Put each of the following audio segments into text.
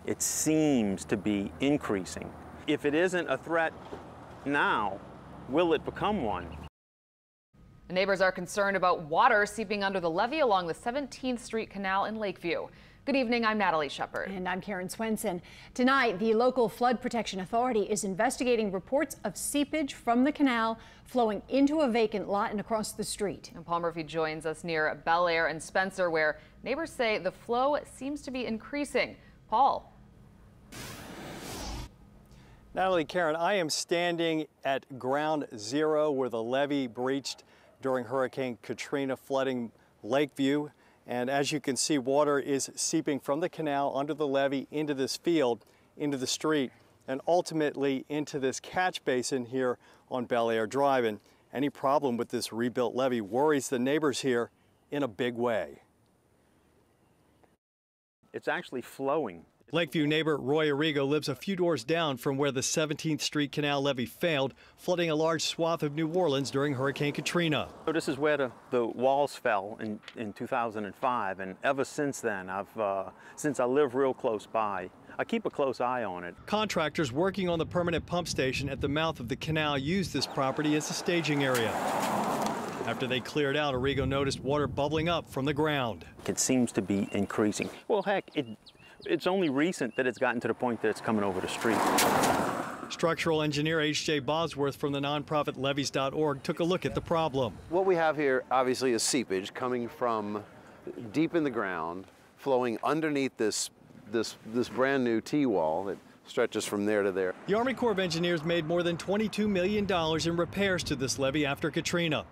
it seems to be increasing. If it isn't a threat now, will it become one? Neighbors are concerned about water seeping under the levee along the 17th Street Canal in Lakeview. Good evening, I'm Natalie Shepard. And I'm Karen Swenson. Tonight, the local Flood Protection Authority is investigating reports of seepage from the canal flowing into a vacant lot and across the street. And Paul Murphy joins us near Bel Air and Spencer, where neighbors say the flow seems to be increasing. Paul. Natalie, Karen, I am standing at ground zero where the levee breached during Hurricane Katrina, flooding Lakeview. And as you can see, water is seeping from the canal under the levee into this field, into the street, and ultimately into this catch basin here on Bel Air Drive. And any problem with this rebuilt levee worries the neighbors here in a big way. It's actually flowing. Lakeview neighbor Roy Arrigo lives a few doors down from where the 17th Street Canal levee failed, flooding a large swath of New Orleans during Hurricane Katrina. So this is where the walls fell in 2005, and ever since then, since I live real close by, I keep a close eye on it. Contractors working on the permanent pump station at the mouth of the canal used this property as a staging area. After they cleared out, Arrigo noticed water bubbling up from the ground. It seems to be increasing. Well, heck, it's only recent that it's gotten to the point that it's coming over the street. Structural engineer H.J. Bosworth from the nonprofit levees.org took a look at the problem. What we have here obviously is seepage coming from deep in the ground, flowing underneath this brand new T-wall that stretches from there to there. The Army Corps of Engineers made more than $22 million in repairs to this levee after Katrina.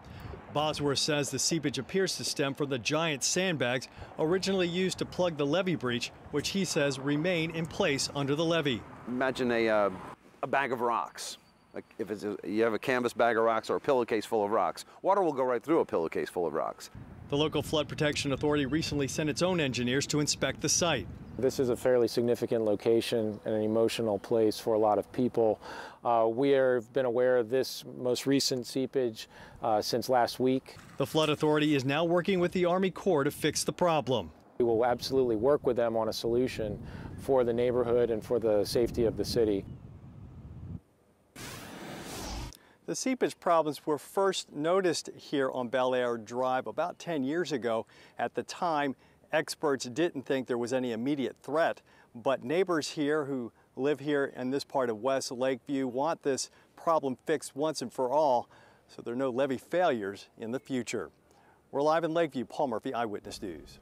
Bosworth says the seepage appears to stem from the giant sandbags originally used to plug the levee breach, which he says remain in place under the levee. Imagine a bag of rocks. Like if you have a canvas bag of rocks or a pillowcase full of rocks, water will go right through a pillowcase full of rocks. The local Flood Protection Authority recently sent its own engineers to inspect the site. This is a fairly significant location and an emotional place for a lot of people. We have been aware of this most recent seepage since last week. The Flood Authority is now working with the Army Corps to fix the problem. We will absolutely work with them on a solution for the neighborhood and for the safety of the city. The seepage problems were first noticed here on Bel Air Drive about 10 years ago. At the time, experts didn't think there was any immediate threat, but neighbors here who live here in this part of West Lakeview want this problem fixed once and for all so there are no levee failures in the future. We're live in Lakeview. Paul Murphy, Eyewitness News.